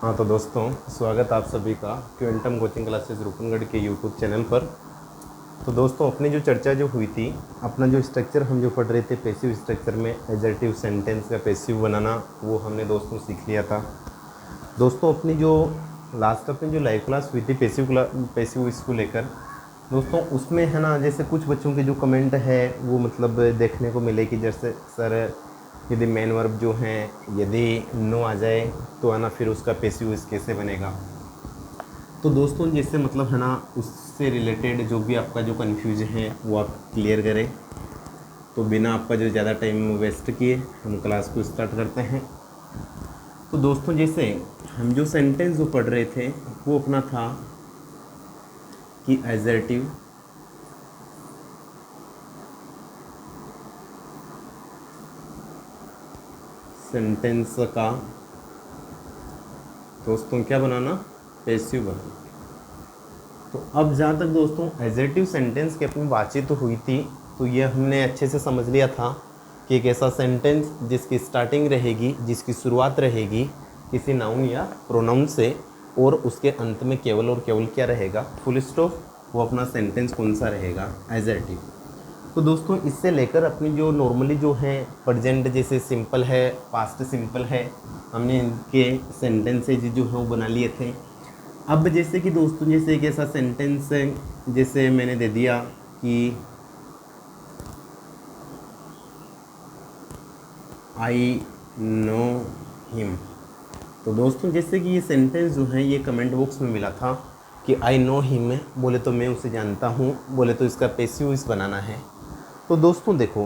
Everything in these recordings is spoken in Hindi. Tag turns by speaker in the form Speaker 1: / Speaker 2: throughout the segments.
Speaker 1: हाँ तो दोस्तों, स्वागत आप सभी का क्विंटम कोचिंग क्लासेस रूपनगढ़ के यूट्यूब चैनल पर। तो दोस्तों, अपनी जो चर्चा जो हुई थी, अपना जो स्ट्रक्चर हम जो पढ़ रहे थे पैसिव स्ट्रक्चर में एडजेक्टिव सेंटेंस का पैसिव बनाना, वो हमने दोस्तों सीख लिया था। दोस्तों, अपनी जो लास्ट अपनी जो लाइव क्लास हुई थी पैसिव इसको लेकर दोस्तों, उसमें है ना, जैसे कुछ बच्चों के जो कमेंट है वो मतलब देखने को मिले कि जैसे सर यदि मेन वर्ब जो हैं यदि नो आ जाए तो है ना फिर उसका पैसिव वॉइस कैसे बनेगा। तो दोस्तों, जैसे मतलब है ना उससे रिलेटेड जो भी आपका जो कन्फ्यूज है वो आप क्लियर करें। तो बिना आपका जो ज़्यादा टाइम वेस्ट किए हम क्लास को स्टार्ट करते हैं। तो दोस्तों, जैसे हम जो सेंटेंस जो पढ़ रहे थे वो अपना था कि एडजेक्टिव सेंटेंस का दोस्तों क्या बनाना, पैसिव बनाना। तो अब जहाँ तक दोस्तों एडजेक्टिव सेंटेंस की अपनी बातचीत तो हुई थी, तो ये हमने अच्छे से समझ लिया था कि एक ऐसा सेंटेंस जिसकी स्टार्टिंग रहेगी, जिसकी शुरुआत रहेगी किसी नाउन या प्रोनाउन से, और उसके अंत में केवल और केवल क्या रहेगा, फुल स्टॉप। वो अपना सेंटेंस कौन सा रहेगा, एडजेक्टिव। तो दोस्तों, इससे लेकर अपनी जो नॉर्मली जो है प्रेजेंट जैसे सिंपल है, पास्ट सिंपल है, हमने इनके सेंटेंसेज जो है वो बना लिए थे। अब जैसे कि दोस्तों, जैसे एक ऐसा सेंटेंस जैसे मैंने दे दिया कि आई नो हिम। तो दोस्तों, जैसे कि ये सेंटेंस जो है ये कमेंट बॉक्स में मिला था कि आई नो हिम, बोले तो मैं उसे जानता हूँ, बोले तो इसका पैसिव वॉइस बनाना है। तो दोस्तों देखो,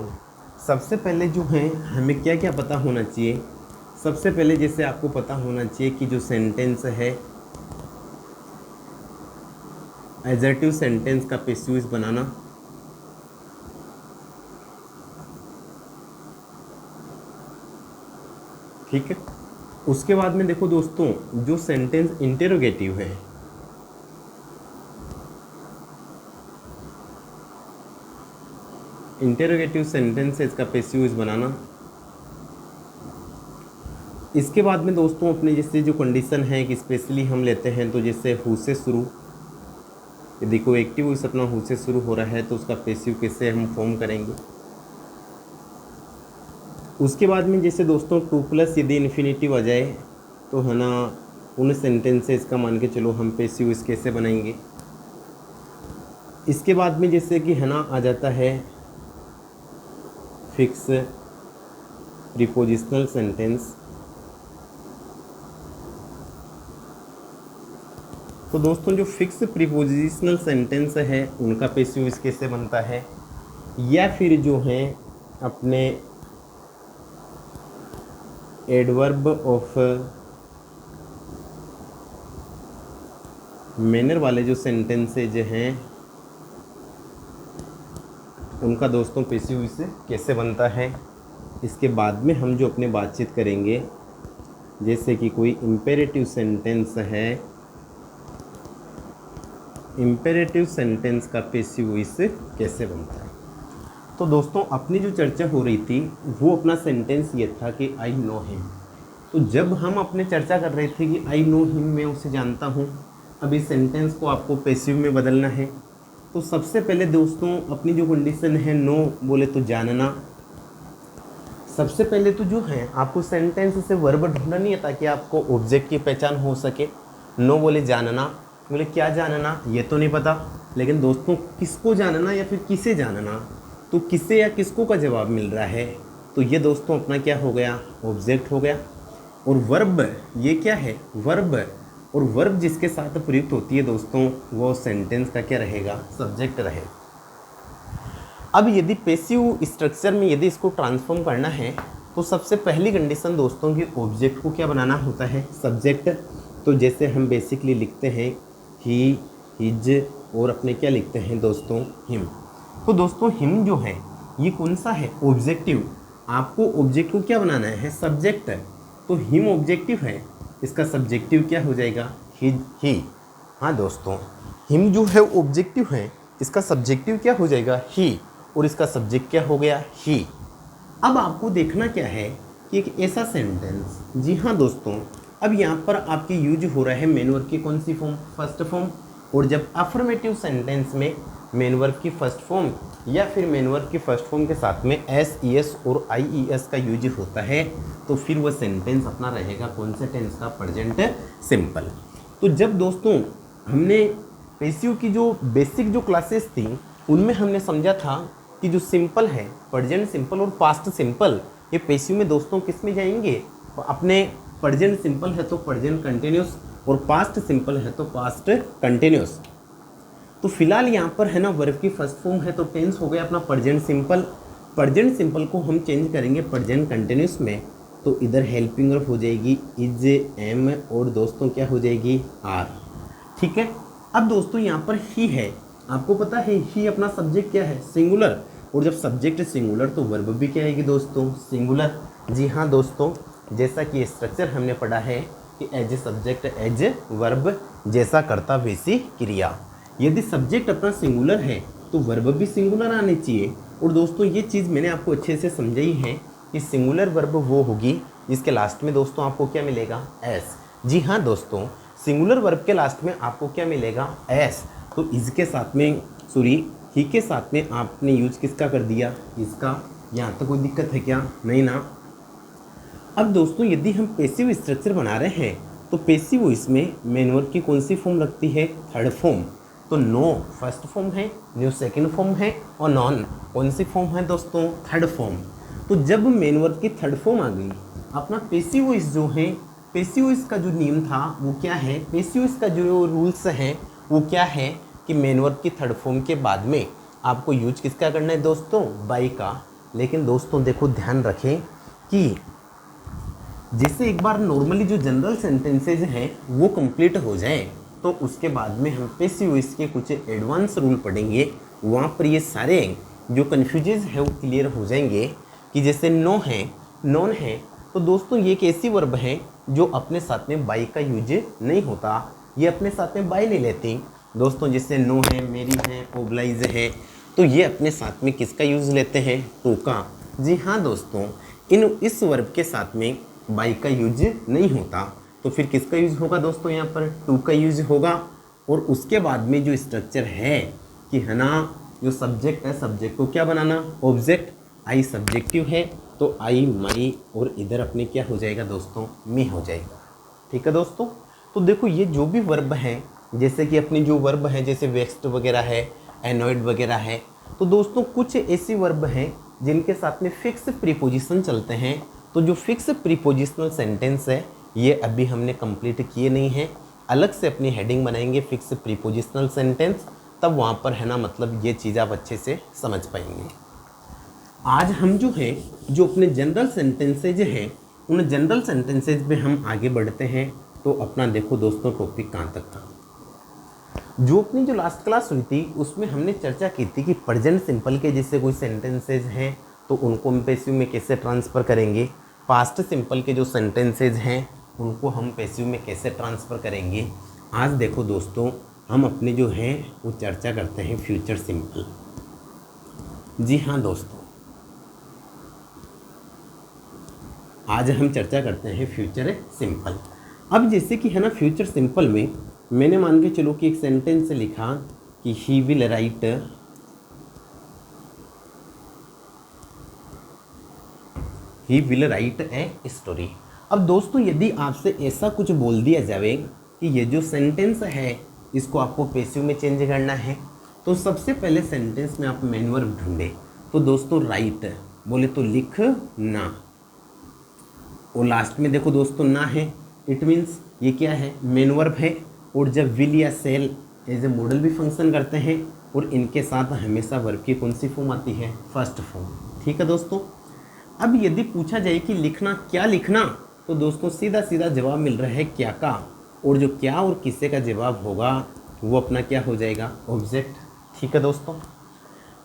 Speaker 1: सबसे पहले जो है हमें क्या क्या पता होना चाहिए। सबसे पहले जैसे आपको पता होना चाहिए कि जो सेंटेंस है एडजेक्टिव सेंटेंस का पैसिव वॉइस बनाना। ठीक है। उसके बाद में देखो दोस्तों, जो सेंटेंस इंटेरोगेटिव है, इंटेरोगेटिव सेंटेंसेस का पैसिव वॉइस बनाना। इसके बाद में दोस्तों अपने जैसे जो कंडीशन है कि स्पेशली हम लेते हैं, तो जैसे हु से शुरू, यदि कोई एक्टिव वॉइस अपना हु से शुरू हो रहा है तो उसका पैसिव कैसे हम फॉर्म करेंगे। उसके बाद में जैसे दोस्तों टू प्लस यदि इन्फिनिटिव आ जाए तो है ना उन सेंटेंसेस का मान के चलो हम पैसिव वॉइस कैसे बनाएंगे। इसके बाद में जैसे कि है ना आ जाता है फिक्स प्रीपोजिशनल सेंटेंस। तो दोस्तों, जो फिक्स प्रीपोजिशनल सेंटेंस है उनका पैसिव वॉइस कैसे बनता है, या फिर जो है अपने एडवर्ब ऑफ मैनर वाले जो सेंटेंसेज हैं उनका दोस्तों पैसिव वॉइस कैसे बनता है। इसके बाद में हम जो अपने बातचीत करेंगे, जैसे कि कोई इम्पेरेटिव सेंटेंस है, इम्पेरेटिव सेंटेंस का पैसिव वॉइस कैसे बनता है। तो दोस्तों, अपनी जो चर्चा हो रही थी वो अपना सेंटेंस ये था कि आई नो हिम। तो जब हम अपने चर्चा कर रहे थे कि आई नो हिम, मैं उसे जानता हूँ, अब इस सेंटेंस को आपको पैसिव में बदलना है। तो सबसे पहले दोस्तों अपनी जो कंडीशन है नो बोले तो जानना। सबसे पहले तो जो है आपको सेंटेंस से वर्ब ढूंढना नहीं है ताकि आपको ऑब्जेक्ट की पहचान हो सके। नो बोले जानना, बोले क्या जानना ये तो नहीं पता, लेकिन दोस्तों किसको जानना या फिर किसे जानना, तो किसे या किसको का जवाब मिल रहा है। तो ये दोस्तों अपना क्या हो गया, ऑब्जेक्ट हो गया। और वर्ब ये क्या है, वर्ब, और वर्ब जिसके साथ प्रयुक्त होती है दोस्तों वो सेंटेंस का क्या रहेगा, सब्जेक्ट रहेगा। अब यदि पैसिव स्ट्रक्चर में यदि इसको ट्रांसफॉर्म करना है तो सबसे पहली कंडीशन दोस्तों की ऑब्जेक्ट को क्या बनाना होता है, सब्जेक्ट। तो जैसे हम बेसिकली लिखते हैं ही, हिज, और अपने क्या लिखते हैं दोस्तों, हिम। तो दोस्तों हिम जो है ये कौन सा है, ऑब्जेक्टिव। आपको ऑब्जेक्ट को क्या बनाना है, सब्जेक्ट। तो हिम ऑब्जेक्टिव है, इसका सब्जेक्टिव क्या हो जाएगा, हिज, ही। हाँ दोस्तों, हिम जो है ऑब्जेक्टिव है, इसका सब्जेक्टिव क्या हो जाएगा, ही, और इसका सब्जेक्ट क्या हो गया, ही। अब आपको देखना क्या है कि एक ऐसा सेंटेंस, जी हाँ दोस्तों, अब यहाँ पर आपकी यूज हो रहा है मेन वर्ब की कौन सी फॉर्म, फर्स्ट फॉर्म। और जब अफर्मेटिव सेंटेंस में मेन वर्ब की फर्स्ट फॉर्म या फिर मेन वर्ब की फर्स्ट फॉर्म के साथ में एस ई एस और आई ई एस का यूज होता है तो फिर वह सेंटेंस अपना रहेगा कौन से टेंस का, प्रेजेंट सिंपल। तो जब दोस्तों हमने पेसिव की जो बेसिक जो क्लासेस थी उनमें हमने समझा था कि जो सिंपल है, प्रेजेंट सिंपल और पास्ट सिंपल, ये पेसिव में दोस्तों किस में जाएंगे, अपने प्रेजेंट सिंपल है तो प्रेजेंट कंटिन्यूस और पास्ट सिंपल है तो पास्ट कंटिन्यूस। तो फिलहाल यहाँ पर है ना वर्ब की फर्स्ट फॉर्म है तो टेंस हो गया अपना प्रेजेंट सिंपल। प्रेजेंट सिंपल को हम चेंज करेंगे प्रेजेंट कंटिन्यूस में, तो इधर हेल्पिंग वर्ब हो जाएगी इज, एम और दोस्तों क्या हो जाएगी आर। ठीक है। अब दोस्तों यहाँ पर ही है, आपको पता है ही अपना सब्जेक्ट क्या है, सिंगुलर। और जब सब्जेक्ट सिंगुलर तो वर्ब भी क्या आएगी दोस्तों, सिंगुलर। जी हाँ दोस्तों, जैसा कि स्ट्रक्चर हमने पढ़ा है कि as a subject as verb, जैसा करता वैसी क्रिया। यदि सब्जेक्ट अपना सिंगुलर है तो वर्ब भी सिंगुलर आने चाहिए। और दोस्तों ये चीज़ मैंने आपको अच्छे से समझाई है कि सिंगुलर वर्ब वो होगी जिसके लास्ट में दोस्तों आपको क्या मिलेगा, एस। जी हाँ दोस्तों, सिंगुलर वर्ब के लास्ट में आपको क्या मिलेगा, एस। तो इसके साथ में सॉरी ही के साथ में आपने यूज किसका कर दिया, इसका। यहाँ तक कोई दिक्कत है क्या, नहीं ना। अब दोस्तों यदि हम पेसिव स्ट्रक्चर बना रहे हैं तो पेसिव वॉइस में मेन वर्ब की कौन सी फॉर्म लगती है, थर्ड फॉर्म। तो नो फर्स्ट फॉर्म है, न्यू सेकंड फॉर्म है और नॉन कौन सी फॉर्म है दोस्तों, थर्ड फॉर्म। तो जब मेन वर्ब की थर्ड फॉर्म आ गई, अपना पेसिव वॉइस जो है, पेसिव वॉइस का जो नियम था वो क्या है, पेसिव वॉइस का जो रूल्स है वो क्या है कि मेन वर्ब की थर्ड फॉर्म के बाद में आपको यूज किसका करना है दोस्तों, बाई का। लेकिन दोस्तों देखो ध्यान रखें कि जैसे एक बार नॉर्मली जो जनरल सेंटेंसेज हैं वो कंप्लीट हो जाए तो उसके बाद में हम पेसिव वॉइस के कुछ एडवांस रूल पढ़ेंगे। वहाँ पर ये सारे जो कन्फ्यूजेज है वो क्लियर हो जाएंगे कि जैसे नो है, नॉन है, तो दोस्तों ये एक ऐसी वर्ब है जो अपने साथ में बाई का यूज नहीं होता, ये अपने साथ में बाई नहीं लेती दोस्तों। जैसे नो है, मेरी है, ओब्लाइज है, तो ये अपने साथ में किसका यूज़ लेते हैं, टू का। जी हाँ दोस्तों, इस वर्ब के साथ में बाई का यूज नहीं होता तो फिर किसका यूज होगा दोस्तों, यहाँ पर टू का यूज होगा। और उसके बाद में जो स्ट्रक्चर है कि है ना, जो सब्जेक्ट है सब्जेक्ट को क्या बनाना, ऑब्जेक्ट। आई सब्जेक्टिव है तो आई माई और इधर अपने क्या हो जाएगा दोस्तों, मी हो जाएगा। ठीक है दोस्तों। तो देखो ये जो भी वर्ब है, जैसे कि अपनी जो वर्ब है जैसे वेक्स्ड वगैरह है, एनॉयड वगैरह है, तो दोस्तों कुछ ऐसी वर्ब हैं जिनके साथ में फिक्स प्रीपोजिशन चलते हैं। तो जो फिक्स प्रीपोजिशनल सेंटेंस है ये अभी हमने कंप्लीट किए नहीं हैं, अलग से अपनी हेडिंग बनाएंगे फिक्स प्रीपोजिशनल सेंटेंस, तब वहाँ पर है ना मतलब ये चीज़ आप अच्छे से समझ पाएंगे। आज हम जो है जो अपने जनरल सेंटेंसेज हैं उन जनरल सेंटेंसेज में हम आगे बढ़ते हैं। तो अपना देखो दोस्तों टॉपिक कहाँ तक था। जो अपनी जो लास्ट क्लास हुई थी उसमें हमने चर्चा की थी कि प्रेजेंट सिंपल के जैसे कोई सेंटेंसेज हैं तो उनको हम पेसिव में कैसे ट्रांसफ़र करेंगे, पास्ट सिंपल के जो सेंटेंसेज हैं उनको हम पेसिव में कैसे ट्रांसफ़र करेंगे। आज देखो दोस्तों हम अपने जो हैं वो चर्चा करते हैं फ्यूचर सिंपल। जी हाँ दोस्तों, आज हम चर्चा करते हैं फ्यूचर सिंपल। अब जैसे कि है ना फ्यूचर सिंपल में मैंने मान के चलो कि एक सेंटेंस लिखा कि he will write a story. अब दोस्तों यदि आपसे ऐसा कुछ बोल दिया जाए कि ये जो सेंटेंस है इसको आपको पेसिव में चेंज करना है तो सबसे पहले सेंटेंस में आप मेन वर्ब ढूंढे। तो दोस्तों राइट बोले तो लिखना, और लास्ट में देखो दोस्तों ना है, इट मीन्स ये क्या है, मेन वर्ब है। और जब विल या सेल एज ए मॉडल भी फंक्शन करते हैं और इनके साथ हमेशा वर्ब की कौन सी फॉर्म आती है, फर्स्ट फॉर्म। ठीक है दोस्तों। अब यदि पूछा जाए कि लिखना क्या लिखना, तो दोस्तों सीधा सीधा जवाब मिल रहा है क्या का, और जो क्या और किसे का जवाब होगा वो अपना क्या हो जाएगा, ऑब्जेक्ट। ठीक है दोस्तों।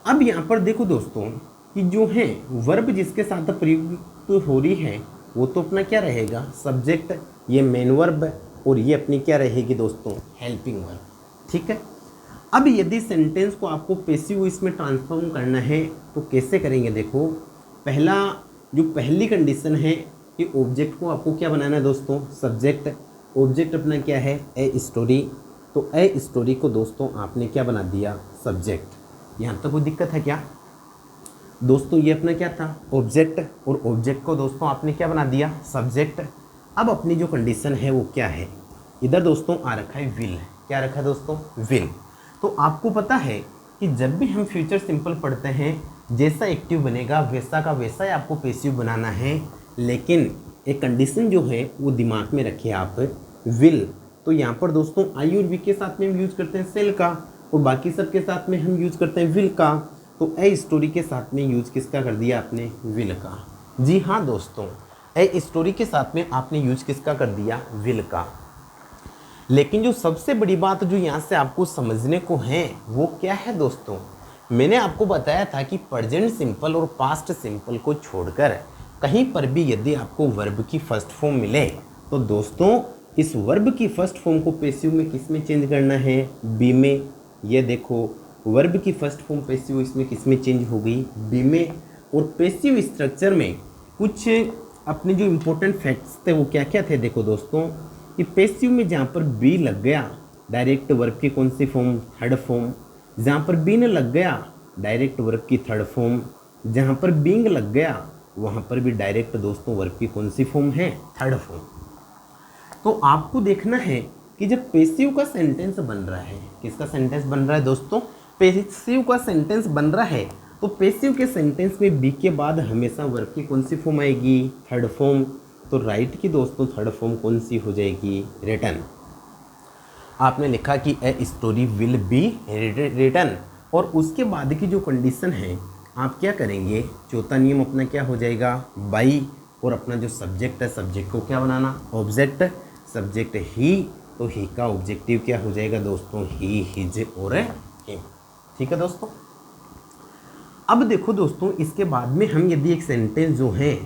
Speaker 1: अब यहाँ पर देखो दोस्तों कि जो है वर्ब जिसके साथ प्रयुक्त हो रही है वो तो अपना क्या रहेगा, सब्जेक्ट, ये मेन वर्ब, और ये अपनी क्या रहेगी दोस्तों, हेल्पिंग वर्ब। ठीक है। अब यदि सेंटेंस को आपको पेसिव वॉइस में ट्रांसफॉर्म करना है तो कैसे करेंगे, देखो पहला जो पहली कंडीशन है कि ऑब्जेक्ट को आपको क्या बनाना है दोस्तों, सब्जेक्ट। ऑब्जेक्ट अपना क्या है, ए स्टोरी। तो ए स्टोरी को दोस्तों आपने क्या बना दिया, सब्जेक्ट। यहाँ तक कोई दिक्कत है क्या दोस्तों? ये अपना क्या था, ऑब्जेक्ट, और ऑब्जेक्ट को दोस्तों आपने क्या बना दिया, सब्जेक्ट। अब अपनी जो कंडीशन है वो क्या है, इधर दोस्तों आ रखा है विल। क्या रखा है दोस्तों, विल। तो आपको पता है कि जब भी हम फ्यूचर सिंपल पढ़ते हैं, जैसा एक्टिव बनेगा वैसा का वैसा ही आपको पैसिव बनाना है। लेकिन एक कंडीशन जो है वो दिमाग में रखिए आप, विल। तो यहाँ पर दोस्तों आई और वी के साथ में हम यूज करते हैं सेल का, और बाकी सब के साथ में हम यूज करते हैं विल का। तो ए स्टोरी के साथ में यूज किसका कर दिया आपने, विल का। जी हाँ दोस्तों, ए स्टोरी के साथ में आपने यूज किसका कर दिया, विल का। लेकिन जो सबसे बड़ी बात जो यहाँ से आपको समझने को है वो क्या है दोस्तों, मैंने आपको बताया था कि प्रेजेंट सिंपल और पास्ट सिंपल को छोड़कर कहीं पर भी यदि आपको वर्ब की फर्स्ट फॉर्म मिले तो दोस्तों इस वर्ब की फर्स्ट फॉर्म को पैसिव में किस में चेंज करना है, बी में। ये देखो वर्ब की फर्स्ट फॉर्म पैसिव इसमें किस में चेंज हो गई, बी में। और पैसिव स्ट्रक्चर में कुछ अपने जो इम्पोर्टेंट फैक्ट्स थे वो क्या क्या थे, देखो दोस्तों कि पैसिव में जहाँ पर बी लग गया डायरेक्ट वर्ब की कौन सी फॉर्म, थर्ड फॉर्म। जहाँ पर बी ने लग गया डायरेक्ट वर्ब की थर्ड फॉर्म। जहाँ पर बींग लग गया वहाँ पर भी डायरेक्ट दोस्तों वर्ब की कौन सी फॉर्म है, थर्ड फॉर्म। तो आपको देखना है कि जब पैसिव का सेंटेंस बन रहा है, किसका सेंटेंस बन रहा है दोस्तों, पैसिव का सेंटेंस बन रहा है, तो पैसिव के सेंटेंस में बी के बाद हमेशा वर्ब की कौन सी फॉर्म आएगी, थर्ड फॉर्म। तो राइट की दोस्तों थर्ड फॉर्म कौन सी हो जाएगी, रिटन। आपने लिखा कि a story will be written, और उसके बाद की जो कंडीशन है आप क्या करेंगे, चौथा नियम अपना क्या हो जाएगा, बाई। और अपना जो सब्जेक्ट है, सब्जेक्ट को क्या बनाना, ऑब्जेक्ट। सब्जेक्ट ही, तो ही का ऑब्जेक्टिव क्या हो जाएगा दोस्तों, ही, हिज और हिम। ठीक है दोस्तों। अब देखो दोस्तों इसके बाद में हम यदि एक सेंटेंस जो है,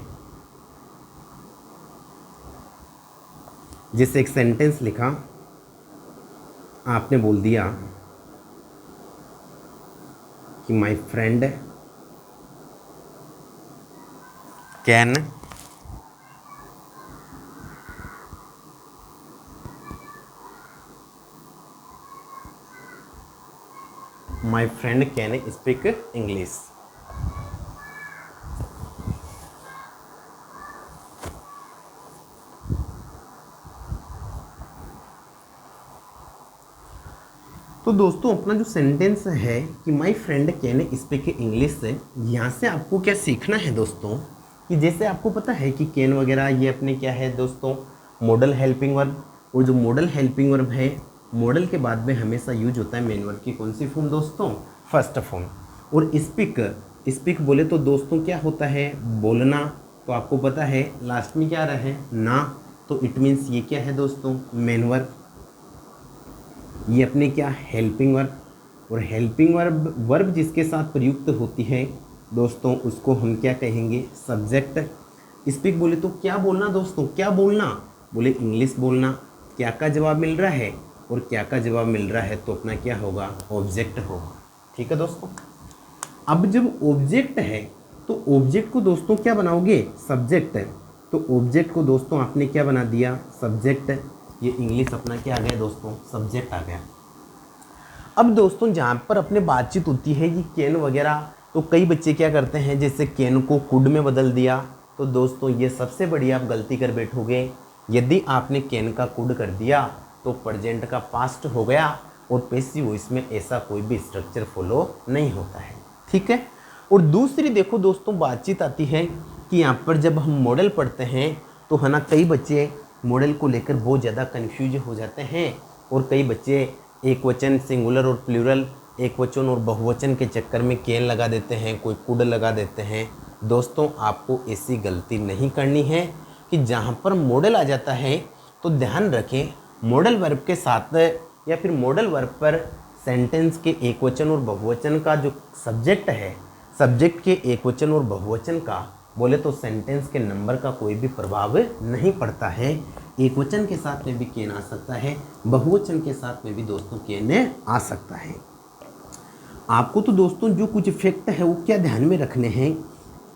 Speaker 1: जैसे एक सेंटेंस लिखा, आपने बोल दिया कि my friend can speak English. तो दोस्तों अपना जो सेंटेंस है कि my friend can speak English से, यहाँ से आपको क्या सीखना है दोस्तों कि जैसे आपको पता है कि कैन वगैरह ये अपने क्या है दोस्तों, मॉडल हेल्पिंग वर्ब। और जो मॉडल हेल्पिंग वर्ब है, मॉडल के बाद में हमेशा यूज होता है मेन वर्ब की कौन सी फॉर्म दोस्तों, फर्स्ट फॉर्म। और स्पीक बोले तो दोस्तों क्या होता है, बोलना। तो आपको पता है लास्ट में क्या आ रहा है, ना। तो इट मीन्स ये क्या है दोस्तों, मेन वर्ब। ये अपने क्या, हेल्पिंग वर्ब। और हेल्पिंग वर्ब जिसके साथ प्रयुक्त होती है दोस्तों उसको हम क्या कहेंगे, सब्जेक्ट। स्पीक बोले तो क्या बोलना दोस्तों, क्या बोलना, बोले इंग्लिश बोलना। क्या का जवाब मिल रहा है, और क्या का जवाब मिल रहा है, तो अपना क्या होगा, ऑब्जेक्ट होगा। ठीक है दोस्तों। अब जब ऑब्जेक्ट है तो ऑब्जेक्ट को दोस्तों क्या बनाओगे, सब्जेक्ट। तो ऑब्जेक्ट को दोस्तों आपने क्या बना दिया, सब्जेक्ट। ये इंग्लिश अपना क्या आ गया दोस्तों, सब्जेक्ट आ गया। अब दोस्तों जहाँ पर अपने बातचीत होती है कि कैन वगैरह, तो कई बच्चे क्या करते हैं, जैसे कैन को कुड में बदल दिया। तो दोस्तों ये सबसे बड़ी आप गलती कर बैठोगे। यदि आपने कैन का कुड कर दिया तो प्रेजेंट का पास्ट हो गया, और पैसिव वॉइस में ऐसा कोई भी स्ट्रक्चर फॉलो नहीं होता है। ठीक है। और दूसरी देखो दोस्तों बातचीत आती है कि यहाँ पर जब हम मॉडल पढ़ते हैं तो है ना, कई बच्चे मॉडल को लेकर बहुत ज़्यादा कन्फ्यूज हो जाते हैं, और कई बच्चे एक वचन, सिंगुलर और प्लूरल, एक वचन और बहुवचन के चक्कर में कैन लगा देते हैं, कोई कुड लगा देते हैं। दोस्तों आपको ऐसी गलती नहीं करनी है कि जहाँ पर मॉडल आ जाता है तो ध्यान रखें, मॉडल वर्ब के साथ या फिर मॉडल वर्ब पर सेंटेंस के एक वचन और बहुवचन का जो सब्जेक्ट है, सब्जेक्ट के एक वचन और बहुवचन का बोले तो सेंटेंस के नंबर का कोई भी प्रभाव नहीं पड़ता है। एक वचन के साथ में भी कैन आ सकता है, बहुवचन के साथ में भी दोस्तों कैन आ सकता है। आपको तो दोस्तों जो कुछ इफेक्ट है वो क्या ध्यान में रखने हैं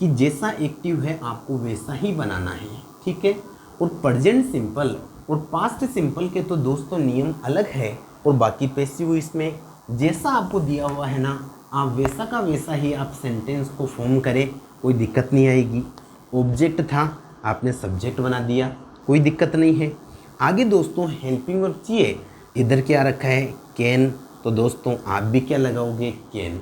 Speaker 1: कि जैसा एक्टिव है आपको वैसा ही बनाना है। ठीक है। और प्रेजेंट सिंपल और पास्ट सिंपल के तो दोस्तों नियम अलग है, और बाकी पैसिव इसमें जैसा आपको दिया हुआ है ना, आप वैसा का वैसा ही आप सेंटेंस को फॉर्म करें, कोई दिक्कत नहीं आएगी। ऑब्जेक्ट था, आपने सब्जेक्ट बना दिया, कोई दिक्कत नहीं है। आगे दोस्तों हेल्पिंग वर्ब चाहिए, इधर क्या रखा है, कैन, तो दोस्तों आप भी क्या लगाओगे, कैन।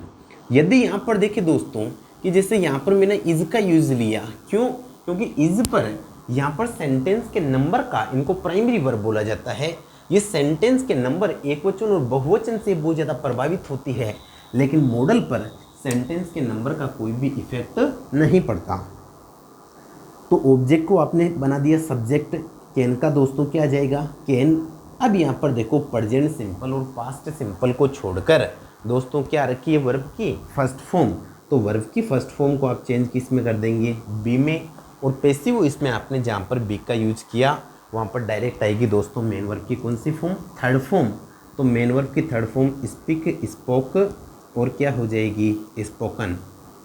Speaker 1: यदि यहाँ पर देखें दोस्तों कि जैसे यहाँ पर मैंने इज का यूज़ लिया, क्यों, क्योंकि इज पर यहाँ पर सेंटेंस के नंबर का, इनको प्राइमरी वर्ब बोला जाता है। ये सेंटेंस के नंबर एक वचन और बहुवचन से बहुत ज़्यादा प्रभावित होती है, लेकिन मॉडल पर सेंटेंस के नंबर का कोई भी इफेक्ट नहीं पड़ता। तो ऑब्जेक्ट को आपने बना दिया सब्जेक्ट, कैन का दोस्तों क्या आ जाएगा, कैन। अब यहाँ पर देखो प्रेजेंट सिंपल और पास्ट सिंपल को छोड़कर दोस्तों क्या रखी है, वर्ब की फर्स्ट फॉर्म। तो वर्ब की फर्स्ट फॉर्म को आप चेंज किस में कर देंगे, बी में। और पैसिव इसमें आपने जहाँ पर बी का यूज किया वहाँ पर डायरेक्ट आएगी दोस्तों मेन वर्ब की कौन सी फॉर्म, थर्ड फॉर्म। तो मेन वर्ब की थर्ड फॉर्म स्पीक, स्पोक और क्या हो जाएगी, स्पोकन।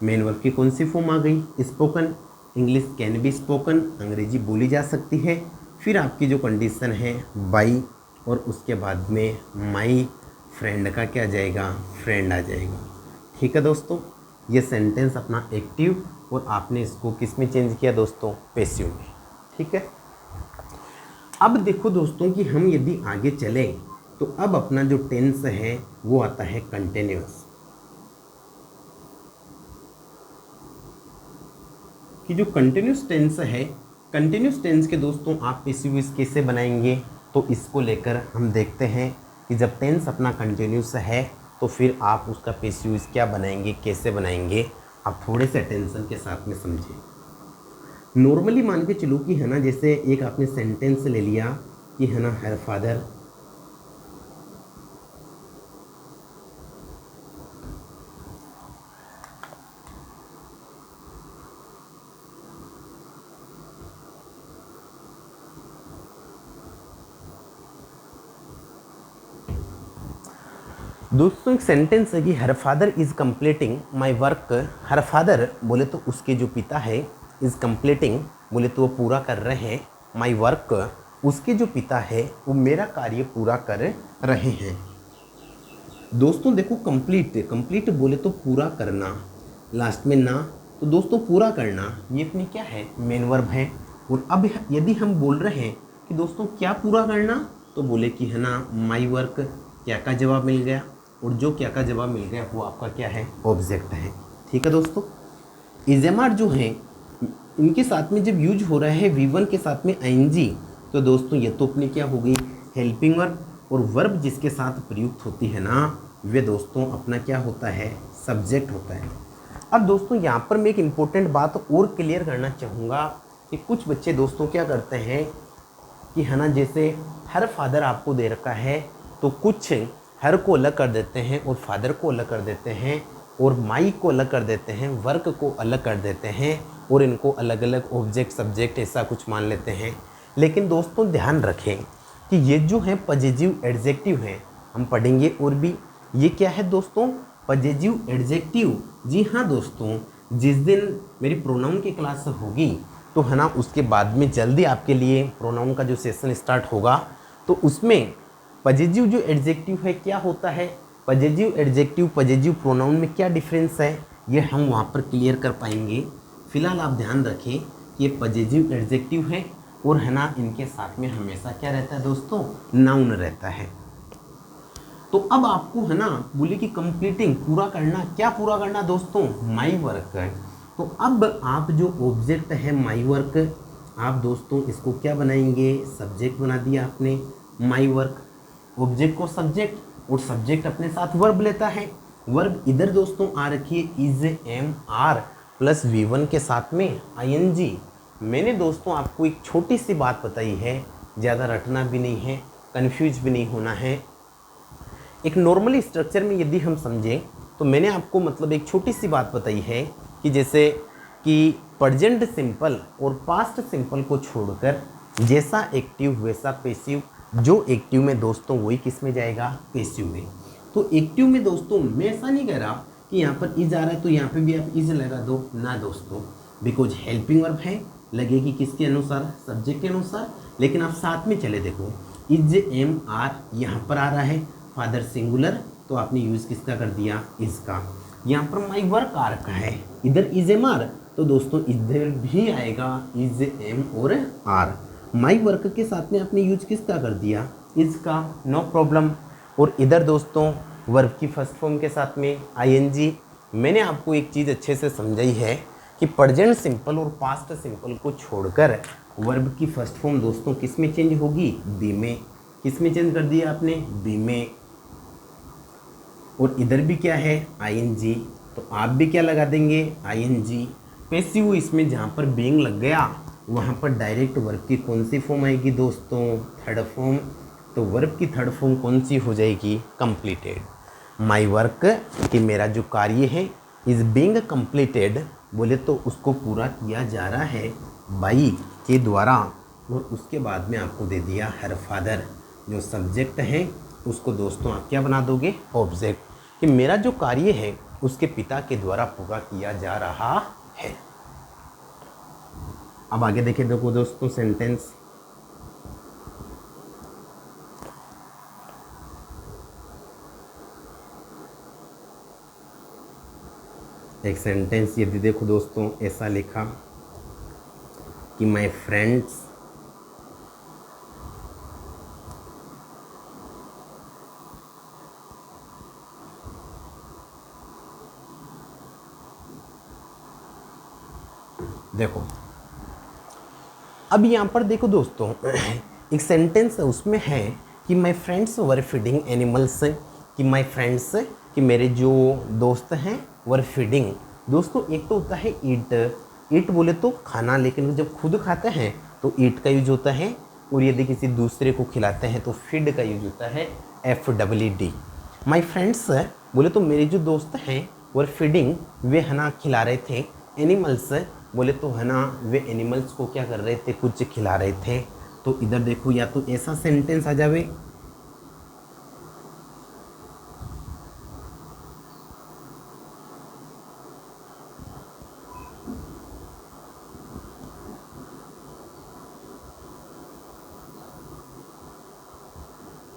Speaker 1: मेन वर्ब की कौन सी फॉर्म आ गई, spoken. English can be spoken, अंग्रेजी बोली जा सकती है। फिर आपकी जो कंडीशन है बाई, और उसके बाद में माई फ्रेंड का क्या आ जाएगा, फ्रेंड आ जाएगा। ठीक है दोस्तों, ये सेंटेंस अपना एक्टिव, और आपने इसको किस में चेंज किया दोस्तों, पैसिव में। ठीक है। अब देखो दोस्तों कि हम यदि आगे चले तो अब अपना जो टेंस है वो आता है कंटिन्यूअस। कि जो कंटिन्यूस टेंस है, कंटिन्यूस टेंस के दोस्तों आप पैसिव कैसे बनाएंगे, तो इसको लेकर हम देखते हैं कि जब टेंस अपना कंटिन्यूस है तो फिर आप उसका पैसिव क्या बनाएंगे, कैसे बनाएंगे। आप थोड़े से टेंशन के साथ में समझिए। नॉर्मली मान के चलो कि है ना, जैसे एक आपने सेंटेंस ले लिया कि है ना, हर फादर, दोस्तों एक सेंटेंस है कि her father is completing my work. Her father बोले तो उसके जो पिता है, इज़ कंप्लीटिंग बोले तो वो पूरा कर रहे हैं, माई वर्क उसके जो पिता है वो मेरा कार्य पूरा कर रहे हैं। दोस्तों देखो कंप्लीट, कंप्लीट बोले तो पूरा करना, लास्ट में ना, तो दोस्तों पूरा करना ये अपनी क्या है, मेन वर्ब है। और अब यदि हम बोल रहे हैं कि दोस्तों क्या पूरा करना, तो बोले कि है ना, माई वर्क, क्या का जवाब मिल गया, और जो क्या का जवाब मिल गया वो आपका क्या है, ऑब्जेक्ट है। ठीक है दोस्तों। इजेमार जो है इनके साथ में जब यूज हो रहा है V1 के साथ में ING, तो दोस्तों ये तो अपनी क्या हो गई, हेल्पिंग वर्ब। और वर्ब जिसके साथ प्रयुक्त होती है ना, वे दोस्तों अपना क्या होता है, सब्जेक्ट होता है। अब दोस्तों यहाँ पर मैं एक इम्पोर्टेंट बात और क्लियर करना चाहूँगा कि कुछ बच्चे दोस्तों क्या करते हैं कि है ना, जैसे हर फादर आपको दे रखा है तो कुछ हर को अलग कर देते हैं और फादर को अलग कर देते हैं और माई को अलग कर देते हैं, वर्क को अलग कर देते हैं, और इनको अलग अलग ऑब्जेक्ट सब्जेक्ट ऐसा कुछ मान लेते हैं। लेकिन दोस्तों ध्यान रखें कि ये जो है पजेसिव एडजेक्टिव है, हम पढ़ेंगे और भी, ये क्या है दोस्तों, पजेसिव एडजेक्टिव। जी हाँ दोस्तों, जिस दिन मेरी प्रोनाउन की क्लास होगी तो है ना, उसके बाद में जल्दी आपके लिए प्रोनाउन का जो सेशन स्टार्ट होगा, तो उसमें पजेसिव जो एडजेक्टिव है क्या होता है, पजेसिव एडजेक्टिव पजेसिव प्रोनाउन में क्या डिफरेंस है, ये हम वहाँ पर क्लियर कर पाएंगे। फिलहाल आप ध्यान रखें कि ये पजेसिव एडजेक्टिव है और है ना, इनके साथ में हमेशा क्या रहता है दोस्तों, नाउन रहता है। तो अब आपको है ना, बोले कि कंप्लीटिंग पूरा करना, क्या पूरा करना दोस्तों, माई वर्क। तो अब आप जो ऑब्जेक्ट है माई वर्क, आप दोस्तों इसको क्या बनाएंगे, सब्जेक्ट बना दिया आपने, माई वर्क। ऑब्जेक्ट को सब्जेक्ट और सब्जेक्ट अपने साथ वर्ब लेता है। वर्ब इधर दोस्तों आ रखी है is, M, are plus V1 के साथ में ING। मैंने दोस्तों आपको एक छोटी सी बात बताई है, ज़्यादा रटना भी नहीं है, कन्फ्यूज भी नहीं होना है। एक नॉर्मली स्ट्रक्चर में यदि हम समझें तो मैंने आपको मतलब एक छोटी सी बात बताई है कि जैसे कि प्रेजेंट सिंपल और पास्ट सिंपल को छोड़कर जैसा एक्टिव वैसा पैसिव, जो एक्टिव में दोस्तों वही किस में जाएगा, पैसिव में। तो एक्टिव में दोस्तों मैं ऐसा नहीं कह रहा कि यहाँ पर इज आ रहा है तो यहाँ पे भी आप इज लगा दो ना दोस्तों, बिकॉज हेल्पिंग वर्ब है लगेगी किसके अनुसार, सब्जेक्ट के अनुसार। लेकिन आप साथ में चले देखो, इज एम आर यहाँ पर आ रहा है, फादर सिंगुलर, तो आपने यूज़ किसका कर दिया, इसका। यहाँ पर माई वर्क आर का है, इधर इज एम आर, तो दोस्तों इधर भी आएगा इज एम और आर। माई वर्क के साथ में आपने यूज किसका कर दिया, इसका, नो प्रॉब्लम। और इधर दोस्तों वर्ब की फर्स्ट फॉर्म के साथ में आईएनजी। मैंने आपको एक चीज़ अच्छे से समझाई है कि प्रेजेंट सिंपल और पास्ट सिंपल को छोड़कर वर्ब की फर्स्ट फॉर्म दोस्तों किस में चेंज होगी, बी में। किस में चेंज कर दिया आपने, बी में। और इधर भी क्या है, आईएनजी, तो आप भी क्या लगा देंगे, आईएनजी। पैसिव इसमें जहाँ पर बीइंग लग गया वहाँ पर डायरेक्ट वर्ब की कौन सी फॉर्म आएगी दोस्तों, थर्ड फॉर्म। तो वर्ब की थर्ड फॉर्म कौन सी हो जाएगी, कंप्लीटेड। माई वर्क कि मेरा जो कार्य है इज़ बीइंग कंप्लीटेड, बोले तो उसको पूरा किया जा रहा है बाई के द्वारा। और उसके बाद में आपको दे दिया हर फादर, जो सब्जेक्ट है उसको दोस्तों आप क्या बना दोगे, ऑब्जेक्ट, कि मेरा जो कार्य है उसके पिता के द्वारा पूरा किया जा रहा है। अब आगे देखें देखो दोस्तों सेंटेंस। एक सेंटेंस यदि देखो दोस्तों ऐसा लिखा कि माय फ्रेंड्स देखो, अब यहाँ पर देखो दोस्तों एक सेंटेंस उसमें है कि my friends were feeding animals, कि माय फ्रेंड्स कि मेरे जो दोस्त हैं वर फीडिंग। दोस्तों एक तो होता है ईट, ईट बोले तो खाना, लेकिन जब खुद खाते हैं तो ईट का यूज होता है, और यदि किसी दूसरे को खिलाते हैं तो फीड का यूज होता है, FWD। माय फ्रेंड्स बोले तो मेरे जो दोस्त हैं वर फीडिंग, वे है ना खिला रहे थे, एनिमल्स बोले तो है ना वे एनिमल्स को क्या कर रहे थे, कुछ खिला रहे थे। तो इधर देखो या तो ऐसा सेंटेंस आ जावे,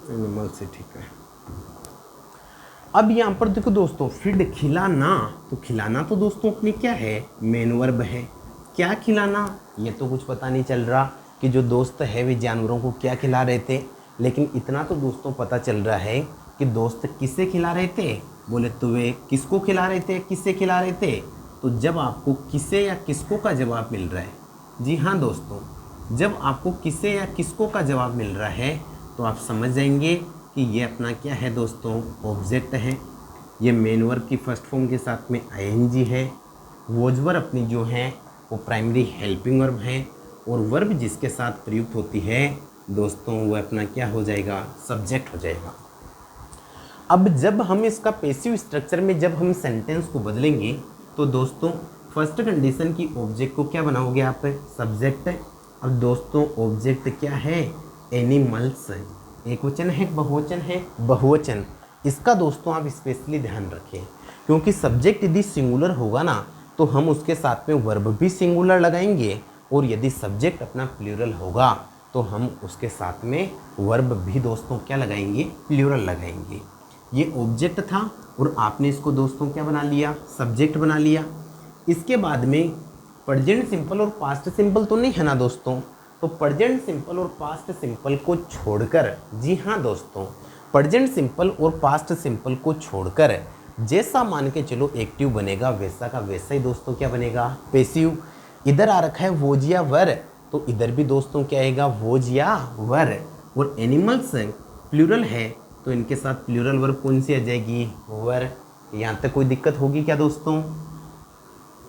Speaker 1: एनिमल से, ठीक है। अब यहाँ पर देखो दोस्तों फीड खिलाना, तो खिलाना तो दोस्तों अपनी क्या है, मेन वर्ब है। क्या खिलाना ये तो कुछ पता नहीं चल रहा कि जो दोस्त है वे जानवरों को क्या खिला रहे थे, लेकिन इतना तो दोस्तों पता चल रहा है कि दोस्त किसे खिला रहे थे, बोले तो वे किसको खिला रहे थे, किससे खिला रहे थे। तो जब आपको किसे या किसको का जवाब मिल रहा है, जी हाँ दोस्तों, जब आपको किसे या किसको का जवाब मिल रहा है तो आप समझ जाएंगे कि ये अपना क्या है दोस्तों, ऑब्जेक्ट है। ये मेन वर्ब की फर्स्ट फॉर्म के साथ में आईएनजी है। वोज वर्ब अपनी जो है वो प्राइमरी हेल्पिंग वर्ब है, और वर्ब जिसके साथ प्रयुक्त होती है दोस्तों वो अपना क्या हो जाएगा, सब्जेक्ट हो जाएगा। अब जब हम इसका पैसिव स्ट्रक्चर में जब हम सेंटेंस को बदलेंगे तो दोस्तों फर्स्ट कंडीशन की ऑब्जेक्ट को क्या बनाओगे आप, सब्जेक्ट। अब दोस्तों ऑब्जेक्ट क्या है, एनिमल्स। एक वचन है बहुवचन है, बहुवचन। इसका दोस्तों आप स्पेशली ध्यान रखें, क्योंकि सब्जेक्ट यदि सिंगुलर होगा ना तो हम उसके साथ में वर्ब भी सिंगुलर लगाएंगे, और यदि सब्जेक्ट अपना प्लूरल होगा तो हम उसके साथ में वर्ब भी दोस्तों क्या लगाएंगे, प्लूरल लगाएंगे। ये ऑब्जेक्ट था और आपने इसको दोस्तों क्या बना लिया, सब्जेक्ट बना लिया। इसके बाद में प्रेजेंट सिंपल और पास्ट सिंपल तो नहीं है ना दोस्तों, तो प्रेजेंट सिंपल और पास्ट सिंपल को छोड़कर, जी हाँ दोस्तों, प्रेजेंट सिंपल और पास्ट सिंपल को छोड़कर जैसा मान के चलो एक्टिव बनेगा वैसा का वैसा ही दोस्तों क्या बनेगा, पैसिव। इधर आ रखा है वोज या वर, तो इधर भी दोस्तों क्या आएगा, वोज या वर। और एनिमल्स प्लूरल है तो इनके साथ प्लूरल वर्ब कौन सी आ जाएगी, वर। यहाँ तक कोई दिक्कत होगी क्या दोस्तों।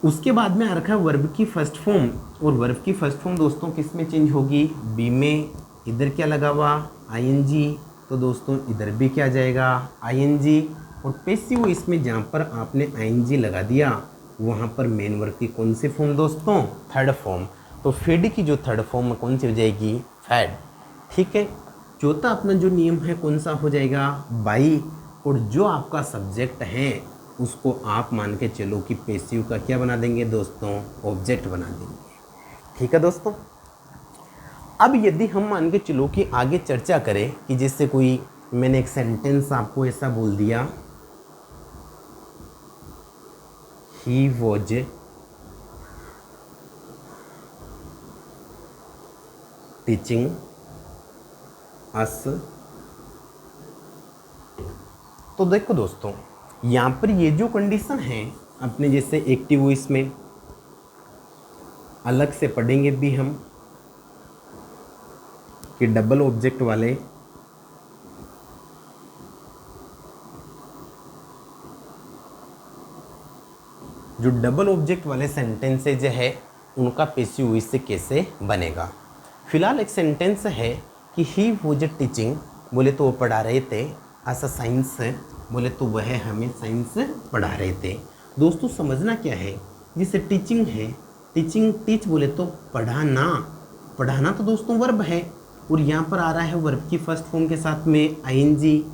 Speaker 1: उसके बाद में आ रखा है वर्ब की फर्स्ट फॉर्म, और वर्ब की फर्स्ट फॉर्म दोस्तों किस में चेंज होगी, बी में। इधर क्या लगा हुआ, आईएनजी, तो दोस्तों इधर भी क्या आ जाएगा, आईएनजी। और पैसिव इसमें जहाँ पर आपने आईएनजी लगा दिया वहाँ पर मेन वर्ब की कौन सी फॉर्म दोस्तों, थर्ड फॉर्म। तो फेड की जो थर्ड फॉर्म कौन सी हो जाएगी, फैड। ठीक है। चौथा अपना जो नियम है कौन सा हो जाएगा, बाई। और जो आपका सब्जेक्ट है उसको आप मान के चलो कि पैसिव का क्या बना देंगे दोस्तों, ऑब्जेक्ट बना देंगे। ठीक है दोस्तों। अब यदि हम मान के चलो कि आगे चर्चा करें कि जैसे कोई मैंने एक सेंटेंस आपको ऐसा बोल दिया, ही वॉज टीचिंग अस। तो देखो दोस्तों, यहाँ पर ये जो कंडीशन है अपने जैसे एक्टिव वॉइस में अलग से पढ़ेंगे भी हम कि डबल ऑब्जेक्ट वाले जो डबल ऑब्जेक्ट वाले सेंटेंसेज है उनका पैसिव वॉइस से कैसे बनेगा। फिलहाल एक सेंटेंस है कि ही वॉज टीचिंग, बोले तो वो पढ़ा रहे थे, ऐसा साइंस बोले तो वह हमें साइंस पढ़ा रहे थे। दोस्तों समझना क्या है, जैसे टीचिंग है, टीचिंग टीच बोले तो पढ़ाना, पढ़ाना तो दोस्तों वर्ब है और यहाँ पर आ रहा है वर्ब की फर्स्ट फॉर्म के साथ में आईएनजी,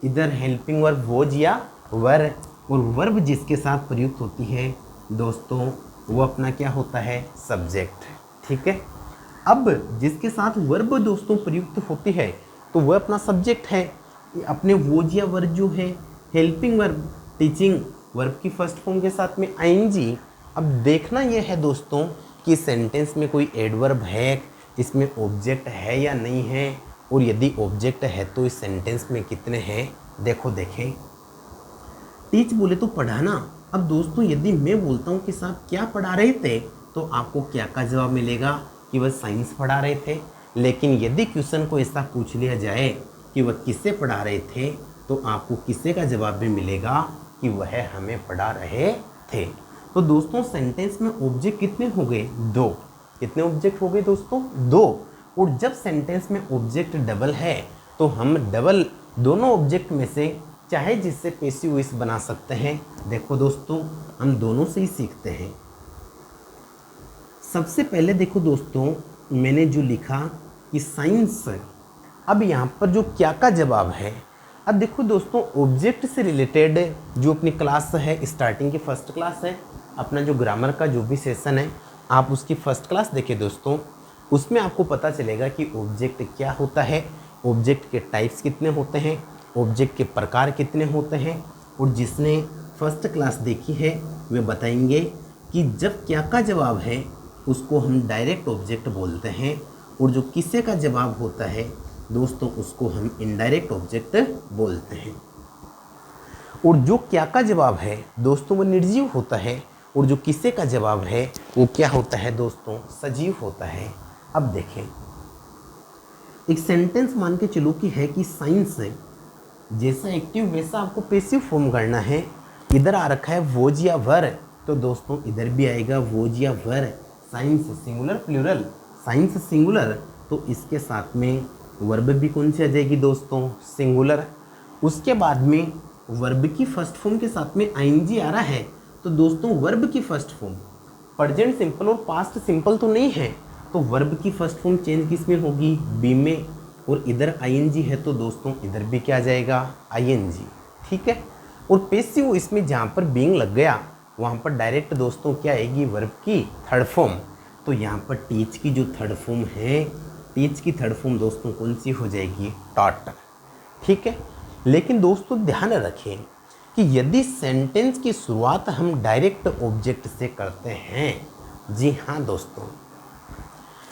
Speaker 1: इधर हेल्पिंग वर्ब वॉज या वर, और वर्ब जिसके साथ प्रयुक्त होती है दोस्तों वो अपना क्या होता है, सब्जेक्ट। ठीक है, अब जिसके साथ वर्ब दोस्तों प्रयुक्त होती है तो वह अपना सब्जेक्ट है। अपने वोज या वर्ब जो है हेल्पिंग वर्ब, टीचिंग वर्ब की फर्स्ट फॉर्म के साथ में आईएनजी। अब देखना यह है दोस्तों कि सेंटेंस में कोई एडवर्ब है, इसमें ऑब्जेक्ट है या नहीं है, और यदि ऑब्जेक्ट है तो इस सेंटेंस में कितने हैं। देखो देखें, टीच बोले तो पढ़ाना। अब दोस्तों यदि मैं बोलता हूँ कि साहब क्या पढ़ा रहे थे तो आपको क्या का जवाब मिलेगा कि वह साइंस पढ़ा रहे थे। लेकिन यदि क्वेश्चन को ऐसा पूछ लिया जाए कि वह किसे पढ़ा रहे थे तो आपको किसे का जवाब भी मिलेगा कि वह हमें पढ़ा रहे थे। तो दोस्तों सेंटेंस में ऑब्जेक्ट कितने हो गए, दो। कितने ऑब्जेक्ट हो गए दोस्तों, दो। और जब सेंटेंस में ऑब्जेक्ट डबल है तो हम डबल दोनों ऑब्जेक्ट में से चाहे जिससे पैसिव वॉइस बना सकते हैं। देखो दोस्तों हम दोनों से ही सीखते हैं। सबसे पहले देखो दोस्तों मैंने जो लिखा कि साइंस, अब यहाँ पर जो क्या का जवाब है। अब देखो दोस्तों ऑब्जेक्ट से रिलेटेड जो अपनी क्लास है, स्टार्टिंग की फर्स्ट क्लास है, अपना जो ग्रामर का जो भी सेशन है आप उसकी फर्स्ट क्लास देखिए दोस्तों, उसमें आपको पता चलेगा कि ऑब्जेक्ट क्या होता है, ऑब्जेक्ट के टाइप्स कितने होते हैं, ऑब्जेक्ट के प्रकार कितने होते हैं। और जिसने फर्स्ट क्लास देखी है वे बताएंगे कि जब क्या का जवाब है उसको हम डायरेक्ट ऑब्जेक्ट बोलते हैं, और जो किसे का जवाब होता है दोस्तों उसको हम इनडायरेक्ट ऑब्जेक्ट बोलते हैं। और जो क्या का जवाब है दोस्तों वो निर्जीव होता है, और जो किसे का जवाब है वो क्या होता है दोस्तों, सजीव होता है। अब देखें एक सेंटेंस मान के चलो कि है कि साइंस जैसा एक्टिव वैसा आपको पैसिव फॉर्म करना है। इधर आ रखा है वोज या वर, तो दोस्तों इधर भी आएगा वोज या were. Science singular plural, science singular तो इसके साथ में वर्ब भी कौन सी आ जाएगी दोस्तों, सिंगुलर। उसके बाद में वर्ब की फर्स्ट फॉर्म के साथ में आईएनजी आ रहा है, तो दोस्तों वर्ब की फर्स्ट फॉर्म प्रेजेंट सिंपल और पास्ट सिंपल तो नहीं है, तो वर्ब की फर्स्ट फॉर्म चेंज किस में होगी, बी में। और इधर आईएनजी है तो दोस्तों इधर भी क्या आ जाएगा, आईएनजी। ठीक है, और पैसिव इसमें जहाँ पर बीइंग लग गया वहाँ पर डायरेक्ट दोस्तों क्या आएगी, वर्ब की थर्ड फॉर्म। तो यहाँ पर टीच की जो थर्ड फॉर्म है, टीच की थर्ड फॉर्म दोस्तों कौन सी हो जाएगी, टॉट। ठीक है, लेकिन दोस्तों ध्यान रखें कि यदि सेंटेंस की शुरुआत हम डायरेक्ट ऑब्जेक्ट से करते हैं, जी हाँ दोस्तों,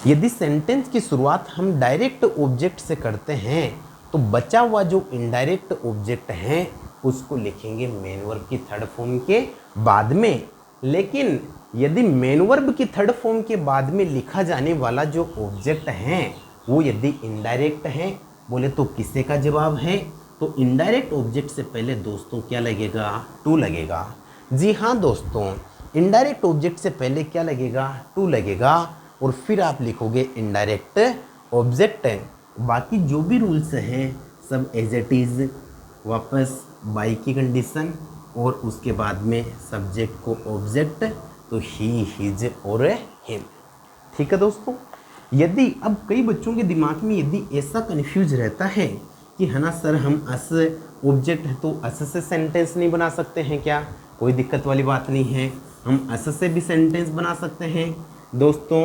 Speaker 1: यदि सेंटेंस की शुरुआत हम डायरेक्ट ऑब्जेक्ट से करते हैं तो बचा हुआ जो इनडायरेक्ट ऑब्जेक्ट है उसको लिखेंगे मेन वर्ब की थर्ड फॉर्म के बाद में। लेकिन यदि मेन वर्ब की थर्ड फॉर्म के बाद में लिखा जाने वाला जो ऑब्जेक्ट है वो यदि इनडायरेक्ट है बोले तो किसे का जवाब है, तो इनडायरेक्ट ऑब्जेक्ट से पहले दोस्तों क्या लगेगा, टू लगेगा। जी हाँ दोस्तों, इनडायरेक्ट ऑब्जेक्ट से पहले क्या लगेगा, टू लगेगा, और फिर आप लिखोगे इनडायरेक्ट ऑब्जेक्ट। बाकी जो भी रूल्स हैं सब एज इट इज़, वापस बाई की कंडीशन और उसके बाद में सब्जेक्ट को ऑब्जेक्ट, तो ही हिज और हिम। ठीक है दोस्तों, यदि अब कई बच्चों के दिमाग में यदि ऐसा कन्फ्यूज रहता है कि है ना सर हम अस ऑब्जेक्ट है तो अस से सेंटेंस नहीं बना सकते हैं क्या, कोई दिक्कत वाली बात नहीं है, हम अस से भी सेंटेंस बना सकते हैं। दोस्तों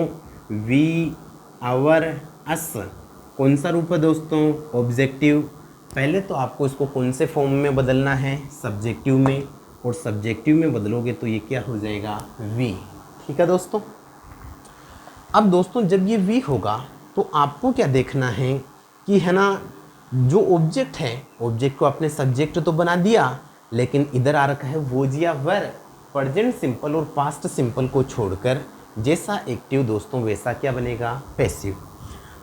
Speaker 1: वी, आवर, अस कौन सा रूप है दोस्तों? ऑब्जेक्टिव। पहले तो आपको इसको कौन से फॉर्म में बदलना है? सब्जेक्टिव में, और सब्जेक्टिव में बदलोगे तो ये क्या हो जाएगा? वी। ठीक है दोस्तों। अब दोस्तों जब ये वी होगा तो आपको क्या देखना है कि है ना, जो ऑब्जेक्ट है, ऑब्जेक्ट को आपने सब्जेक्ट तो बना दिया, लेकिन इधर आ रखा है वोज या वर। प्रेजेंट सिंपल और पास्ट सिंपल को छोड़कर जैसा एक्टिव दोस्तों वैसा क्या बनेगा? पैसिव।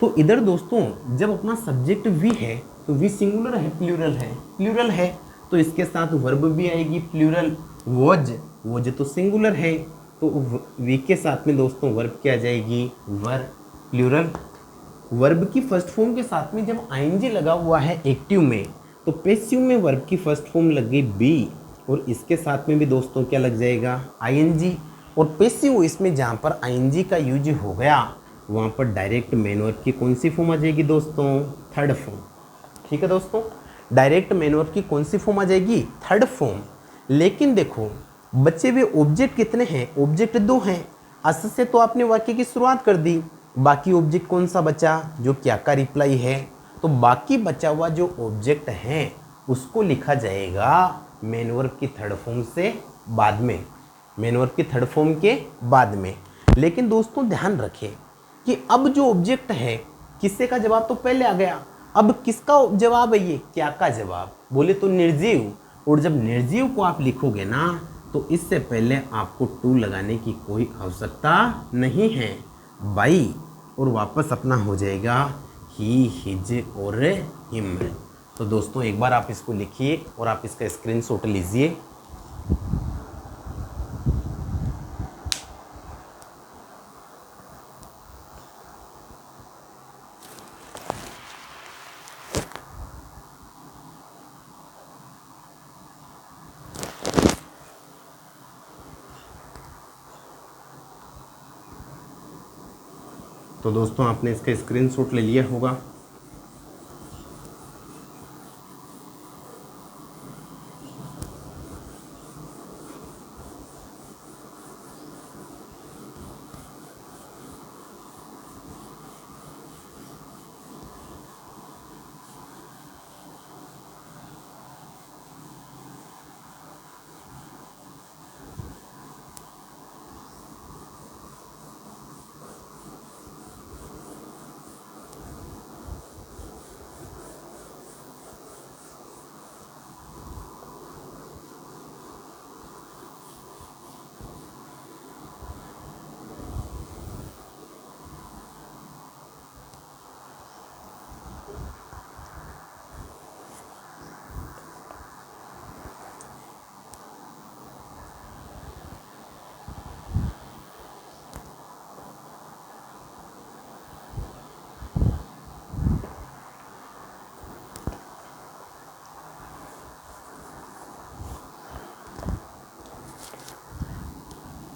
Speaker 1: तो इधर दोस्तों जब अपना सब्जेक्ट वी है तो वी सिंगुलर है प्लूरल है? प्लूरल है, तो इसके साथ वर्ब भी आएगी प्लूरल। वोज, वोज तो सिंगुलर है, तो वी के साथ में दोस्तों वर्ब क्या आ जाएगी? वर, प्लूरल। वर्ब की फर्स्ट फॉर्म के साथ में जब आईएनजी लगा हुआ है एक्टिव में, तो पैसिव में वर्ब की फर्स्ट फॉर्म लग गई बी, और इसके साथ में भी दोस्तों क्या लग जाएगा? आईएनजी। और पैसिव इसमें जहाँ पर आईएनजी का यूज हो गया वहाँ पर डायरेक्ट मेन वर्ब की कौन सी फॉर्म आ जाएगी दोस्तों? Third form. ठीक है दोस्तों, डायरेक्ट मेन वर्ब की कौन सी फॉर्म आ जाएगी? Third form. लेकिन देखो बचे हुए ऑब्जेक्ट कितने हैं? ऑब्जेक्ट 2 हैं। अस से तो आपने वाक्य की शुरुआत कर दी, बाकी ऑब्जेक्ट कौन सा बचा? जो क्या का रिप्लाई है। तो बाकी बचा हुआ जो ऑब्जेक्ट है उसको लिखा जाएगा मेन वर्ब की थर्ड फॉर्म से बाद में, मेन वर्ब की थर्ड फॉर्म के बाद में। लेकिन दोस्तों ध्यान रखें कि अब जो ऑब्जेक्ट है, किससे का जवाब तो पहले आ गया, अब किसका जवाब है? ये क्या का जवाब? बोले तो निर्जीव। और जब निर्जीव को आप लिखोगे ना तो इससे पहले आपको टू लगाने की कोई आवश्यकता नहीं है, बाई, और वापस अपना हो जाएगा ही, हिज और हिम। तो दोस्तों एक बार आप इसको लिखिए और आप इसका स्क्रीनशॉट लीजिए। तो दोस्तों आपने इसका स्क्रीनशॉट ले लिया होगा।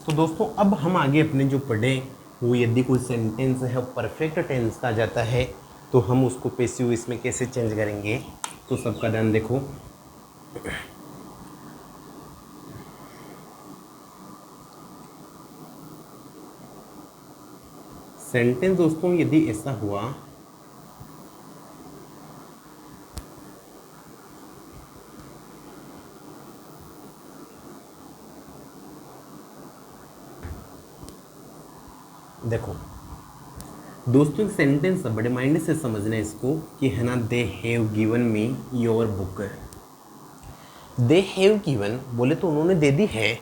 Speaker 1: तो दोस्तों अब हम आगे अपने जो पढ़े वो, यदि कोई सेंटेंस है परफेक्ट टेंस का जाता है तो हम उसको पैसिव इसमें कैसे चेंज करेंगे, तो सबका ध्यान देखो। सेंटेंस दोस्तों यदि ऐसा हुआ देखो दोस्तों, एक सेंटेंस बड़े माइंड से समझना है इसको कि है ना, they have given me your book. They have given बोले तो उन्होंने दे दी है,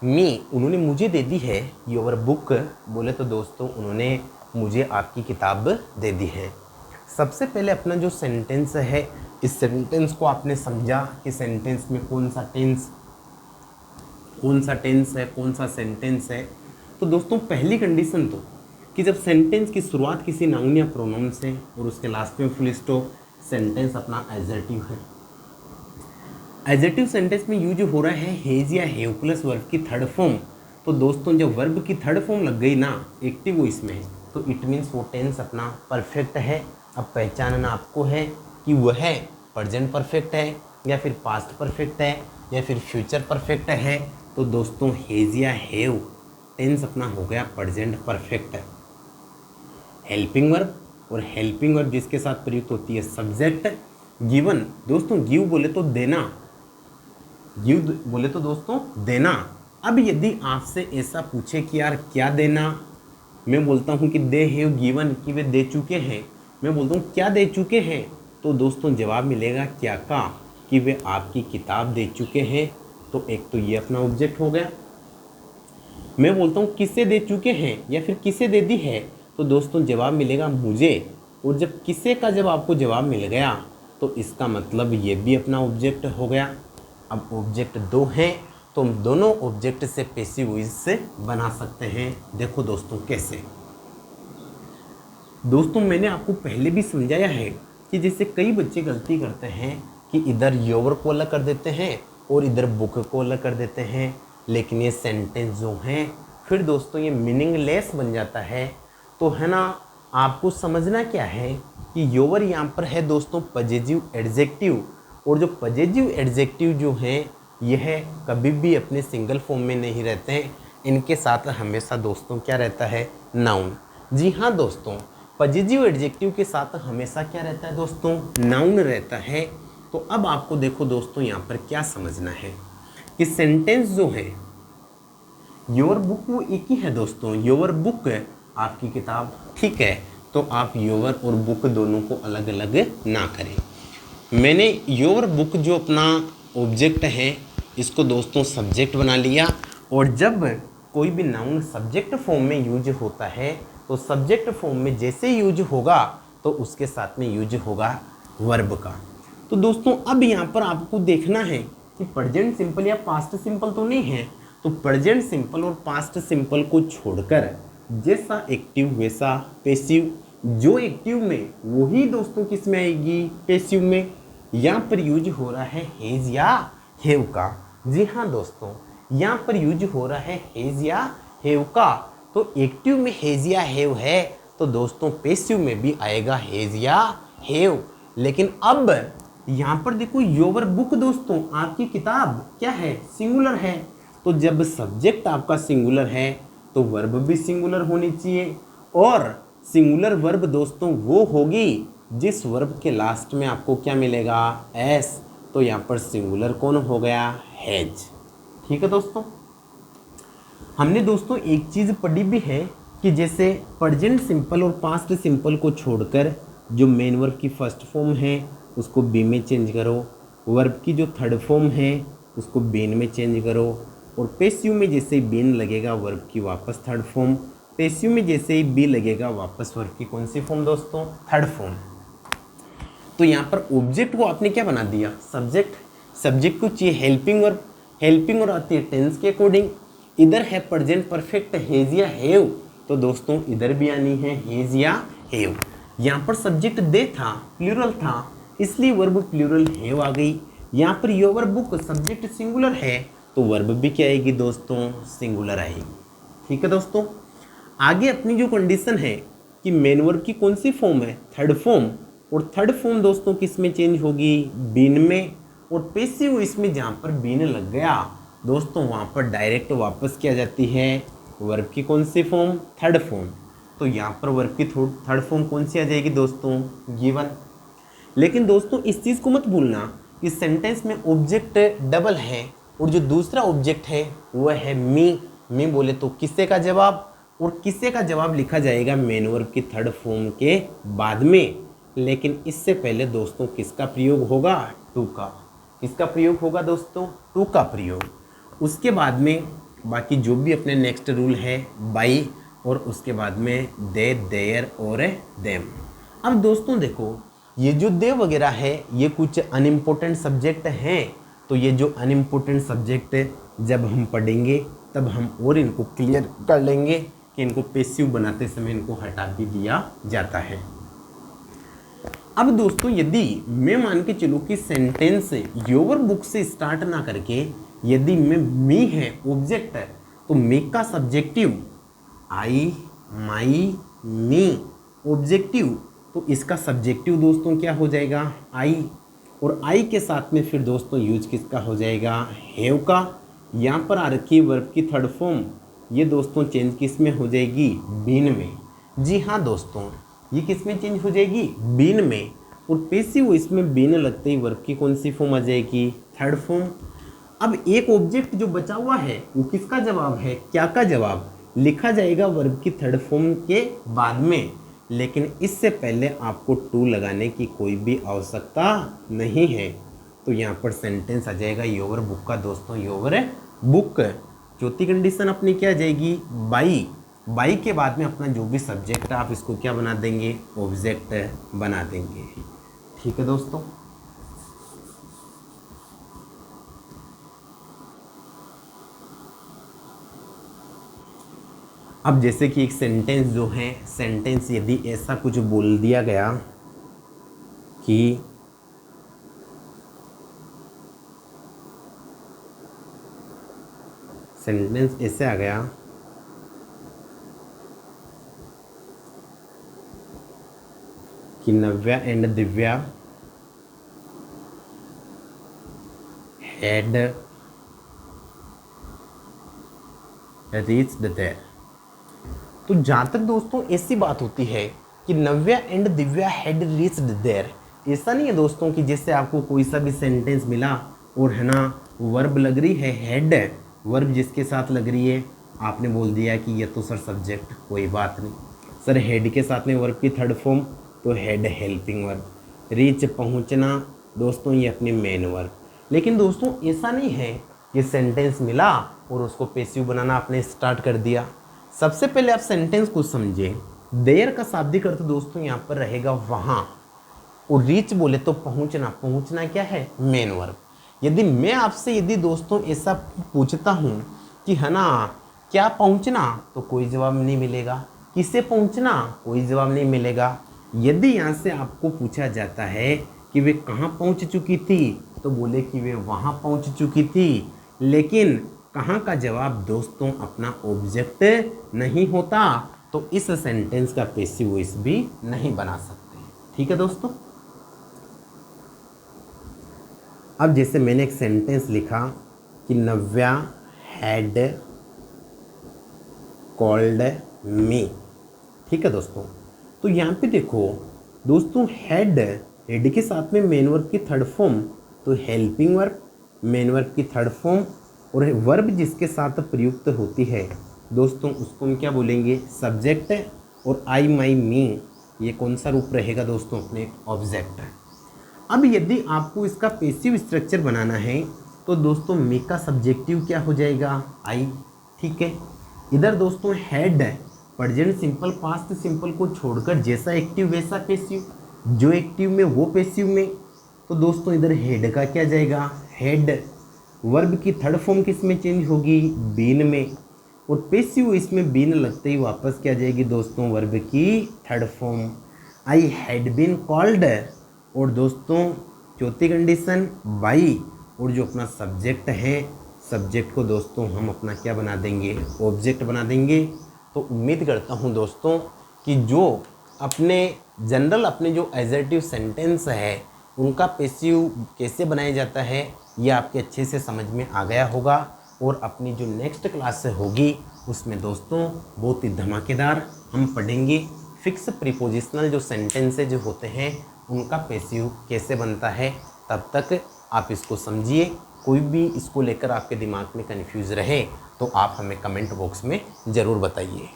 Speaker 1: मी उन्होंने मुझे दे दी है, योर बुक बोले तो दोस्तों उन्होंने मुझे आपकी किताब दे दी है। सबसे पहले अपना जो सेंटेंस है, इस सेंटेंस को आपने समझा कि सेंटेंस में कौन सा टेंस है, कौन सा सेंटेंस है। तो दोस्तों पहली कंडीशन तो कि जब सेंटेंस की शुरुआत किसी नाउन या प्रोनाउन से और उसके लास्ट में फुल स्टॉप, सेंटेंस अपना एडजेक्टिव है। एडजेक्टिव सेंटेंस में यूज हो रहा है हैज या हैव प्लस वर्ब की थर्ड फॉर्म। तो दोस्तों जब वर्ब की थर्ड फॉर्म लग गई ना, एक्टिव वो इसमें है, तो इट मीन्स वो टेंस अपना परफेक्ट है। अब पहचानना आपको है कि वह प्रेजेंट परफेक्ट है या फिर पास्ट परफेक्ट है या फिर फ्यूचर परफेक्ट है। तो दोस्तों हैज या हैव टेंस अपना हो गया प्रेजेंट परफेक्ट है। हेल्पिंग वर्ब, और हेल्पिंग वर्ब जिसके साथ प्रयुक्त होती है सब्जेक्ट। गिवन दोस्तों, गिव बोले तो देना, गिव बोले तो दोस्तों देना। अब यदि आपसे ऐसा पूछे कि यार क्या देना, मैं बोलता हूँ कि दे हैव गिवन, कि वे दे चुके हैं। मैं बोलता हूँ क्या दे चुके हैं, तो दोस्तों जवाब मिलेगा क्या का, कि वे आपकी किताब दे चुके हैं। तो एक तो ये अपना ऑब्जेक्ट हो गया। मैं बोलता हूँ किसे दे चुके हैं या फिर किसे दे दी है, तो दोस्तों जवाब मिलेगा मुझे। और जब किसे का जब आपको जवाब मिल गया तो इसका मतलब ये भी अपना ऑब्जेक्ट हो गया। अब ऑब्जेक्ट दो हैं तो हम दोनों ऑब्जेक्ट से पैसिव वॉइस से बना सकते हैं। देखो दोस्तों कैसे। दोस्तों मैंने आपको पहले भी समझाया है कि जैसे कई बच्चे गलती करते हैं कि इधर योर को अलग कर देते हैं और इधर बुक को अलग कर देते हैं, लेकिन ये सेंटेंस जो हैं फिर दोस्तों ये मीनिंगलेस बन जाता है। तो है ना, आपको समझना क्या है कि योर यहाँ पर है दोस्तों पॉजिटिव एडजेक्टिव, और जो पॉजिटिव एडजेक्टिव जो हैं यह कभी भी अपने सिंगल फॉर्म में नहीं रहते हैं, इनके साथ हमेशा दोस्तों क्या रहता है, नाउन। जी हाँ दोस्तों, पॉजिटिव एडजेक्टिव के साथ हमेशा क्या रहता है दोस्तों, नाउन रहता है। तो अब आपको देखो दोस्तों यहाँ पर क्या समझना है कि सेंटेंस जो है योर बुक वो एक ही है दोस्तों, योर बुक आपकी किताब, ठीक है। तो आप योर और बुक दोनों को अलग अलग ना करें। मैंने योर बुक जो अपना ऑब्जेक्ट है इसको दोस्तों सब्जेक्ट बना लिया, और जब कोई भी नाउन सब्जेक्ट फॉर्म में यूज होता है तो सब्जेक्ट फॉर्म में जैसे यूज होगा तो उसके साथ में यूज होगा वर्ब का। तो दोस्तों अब यहाँ पर आपको देखना है कि प्रेजेंट सिंपल या पास्ट सिंपल तो नहीं है, तो प्रेजेंट सिंपल और पास्ट सिंपल को छोड़कर जैसा एक्टिव वैसा पैसिव, जो एक्टिव में वही दोस्तों किस में आएगी, पैसिव में। यहाँ पर यूज हो रहा है हैज या हैव का। जी हाँ दोस्तों, यहाँ पर यूज हो रहा है हैज या हैव का। तो एक्टिव में हैज या हैव है तो दोस्तों पैसिव में भी आएगा हैज या हैव। लेकिन अब यहाँ पर देखो योर बुक दोस्तों आपकी किताब क्या है, सिंगुलर है। तो जब सब्जेक्ट आपका सिंगुलर है तो वर्ब भी सिंगुलर होनी चाहिए, और सिंगुलर वर्ब दोस्तों वो होगी जिस वर्ब के लास्ट में आपको क्या मिलेगा, एस। तो यहाँ पर सिंगुलर कौन हो गया, हैज। ठीक है दोस्तों, हमने दोस्तों एक चीज़ पढ़ी भी है कि जैसे प्रेजेंट सिंपल और पास्ट सिंपल को छोड़कर जो मेन वर्ब की फर्स्ट फॉर्म है उसको बी में चेंज करो, वर्ब की जो थर्ड फॉर्म है उसको बीन में चेंज करो, और पैसिव में जैसे ही बीन लगेगा वर्ब की वापस थर्ड फॉर्म, पैसिव में जैसे ही बी लगेगा वापस वर्ब की कौन सी फॉर्म दोस्तों, थर्ड फॉर्म। तो यहाँ पर ऑब्जेक्ट को आपने क्या बना दिया, सब्जेक्ट। सब्जेक्ट को चाहिए हेल्पिंग वर्ब, हेल्पिंग वर्ब आती है टेंस के अकॉर्डिंग। इधर है प्रेजेंट परफेक्ट हैज या हैव, तो दोस्तों इधर भी आनी है हैज या हैव। यहाँ पर सब्जेक्ट दे था, प्लूरल था, इसलिए वर्ब प्लूरल हैव आ गई। यहाँ per your book subject singular है तो वर्ब भी क्या आएगी दोस्तों, सिंगुलर आएगी। ठीक है दोस्तों, आगे अपनी जो कंडीशन है कि मेन वर्ब की कौन सी फॉर्म है, थर्ड फॉर्म, और थर्ड फॉर्म दोस्तों किस में चेंज होगी, बीन में। और पैसिव इसमें जहाँ पर बीन लग गया दोस्तों वहाँ पर डायरेक्ट वापस क्या जाती है, वर्ब की कौन सी फॉर्म, थर्ड फॉर्म। तो यहाँ पर वर्ब की थर्ड फॉर्म कौन सी आ जाएगी दोस्तों, गिवन। लेकिन दोस्तों इस चीज़ को मत भूलना कि सेंटेंस में ऑब्जेक्ट डबल है, और जो दूसरा ऑब्जेक्ट है वह है मी। मी बोले तो किससे का जवाब, और किससे का जवाब लिखा जाएगा मेन वर्ब की थर्ड फॉर्म के बाद में। लेकिन इससे पहले दोस्तों किसका प्रयोग होगा, टू का। किसका प्रयोग होगा दोस्तों, टू का प्रयोग। उसके बाद में बाकी जो भी अपने नेक्स्ट रूल है बाई, और उसके बाद में दे, देयर और देम। अब दोस्तों देखो ये जो दे वगैरह है ये कुछ अनइम्पोर्टेंट सब्जेक्ट हैं, तो ये जो अनइम्पोर्टेंट सब्जेक्ट जब हम पढ़ेंगे तब हम और इनको क्लियर कर लेंगे कि इनको पैसिव बनाते समय इनको हटा भी दिया जाता है। अब दोस्तों यदि मैं मान के चलूँ कि सेंटेंस योर बुक से स्टार्ट ना करके यदि मैं मी है ऑब्जेक्ट है, तो मी का सब्जेक्टिव आई, माई, मी ऑब्जेक्टिव, तो इसका सब्जेक्टिव दोस्तों क्या हो जाएगा, आई। और आई के साथ में फिर दोस्तों यूज किसका हो जाएगा, हैव का। यहाँ पर आ रखी वर्ब की थर्ड फॉर्म, ये दोस्तों चेंज किस में हो जाएगी, बीन में। जी हाँ दोस्तों, ये किस में चेंज हो जाएगी, बीन में। और पैसिव वॉइस में बीन लगते ही वर्ब की कौन सी फॉर्म आ जाएगी, थर्ड फॉर्म। अब एक ऑब्जेक्ट जो बचा हुआ है वो किसका जवाब है, क्या का जवाब लिखा जाएगा वर्ब की थर्ड फॉर्म के बाद में। लेकिन इससे पहले आपको टू लगाने की कोई भी आवश्यकता नहीं है। तो यहाँ पर सेंटेंस आ जाएगा योर बुक का दोस्तों, योर बुक। चौथी कंडीशन अपनी क्या आ जाएगी, बाई। बाई के बाद में अपना जो भी सब्जेक्ट है आप इसको क्या बना देंगे, ऑब्जेक्ट बना देंगे। ठीक है दोस्तों। अब जैसे कि एक सेंटेंस जो है, सेंटेंस यदि ऐसा कुछ बोल दिया गया कि सेंटेंस ऐसे आ गया कि Navya and Divya had reached there. तो जहाँ तक दोस्तों ऐसी बात होती है कि Navya and Divya had reached there, ऐसा नहीं है दोस्तों कि जैसे आपको कोई सा भी सेंटेंस मिला और है ना वर्ब लग रही है हैड, वर्ब जिसके साथ लग रही है आपने बोल दिया कि ये तो सर सब्जेक्ट, कोई बात नहीं सर। हेड के साथ में वर्ब की थर्ड फॉर्म तो हेड हेल्पिंग वर्ब। रीच पहुंचना दोस्तों ये अपनी मेन वर्ब। लेकिन दोस्तों ऐसा नहीं है कि सेंटेंस मिला और उसको पैसिव बनाना आपने स्टार्ट कर दिया। सबसे पहले आप सेंटेंस को समझें। देयर का शाब्दिक अर्थ दोस्तों यहाँ पर रहेगा वहाँ, और रीच बोले तो पहुँचना, पहुँचना क्या है, मेन वर्ब। यदि मैं आपसे यदि दोस्तों ऐसा पूछता हूँ कि है ना क्या पहुँचना, तो कोई जवाब नहीं मिलेगा। किसे पहुँचना, कोई जवाब नहीं मिलेगा। यदि यहाँ से आपको पूछा जाता है कि वे कहाँ पहुँच चुकी थी, तो बोले कि वे वहाँ पहुँच चुकी थी। लेकिन कहाँ का जवाब दोस्तों अपना ऑब्जेक्ट नहीं होता, तो इस सेंटेंस का पैसिव वॉइस भी नहीं बना सकते। ठीक है दोस्तों। अब जैसे मैंने एक सेंटेंस लिखा कि नव्या हैड कॉल्ड मी। ठीक है दोस्तों। तो यहाँ पे देखो दोस्तों, हेड, हेड के साथ में मेन वर्ब की थर्ड फॉर्म तो हेल्पिंग वर्ब, मेन वर्ब की थर्ड फॉर्म, और वर्ब जिसके साथ प्रयुक्त होती है दोस्तों उसको हम क्या बोलेंगे, सब्जेक्ट। और आई माई मी ये कौन सा रूप रहेगा दोस्तों, अपने ऑब्जेक्ट। अब यदि आपको इसका पैसिव स्ट्रक्चर बनाना है तो दोस्तों मी का सब्जेक्टिव क्या हो जाएगा, आई। ठीक है। इधर दोस्तों head, present simple past simple को छोड़कर जैसा एक्टिव वैसा पैसिव, जो एक्टिव में वो पैसिव में। तो दोस्तों इधर हेड का क्या जाएगा, हेड। वर्ब की थर्ड फॉर्म किस में चेंज होगी, बीन में। और पैसिव इसमें बीन लगते ही वापस क्या जाएगी दोस्तों, वर्ब की third form, I had been called. और दोस्तों चौथी कंडीशन बाई, और जो अपना सब्जेक्ट है, सब्जेक्ट को दोस्तों हम अपना क्या बना देंगे, ऑब्जेक्ट बना देंगे। तो उम्मीद करता हूँ दोस्तों कि जो अपने जनरल अपने जो एडजेक्टिव सेंटेंस है उनका पैसिव कैसे बनाया जाता है ये आपके अच्छे से समझ में आ गया होगा। और अपनी जो नेक्स्ट क्लास से होगी उसमें दोस्तों बहुत ही धमाकेदार हम पढ़ेंगे फिक्स प्रीपोजिशनल जो सेंटेंसेस जो होते हैं उनका पैसिव कैसे बनता है। तब तक आप इसको समझिए। कोई भी इसको लेकर आपके दिमाग में कन्फ्यूज़ रहे तो आप हमें कमेंट बॉक्स में ज़रूर बताइए।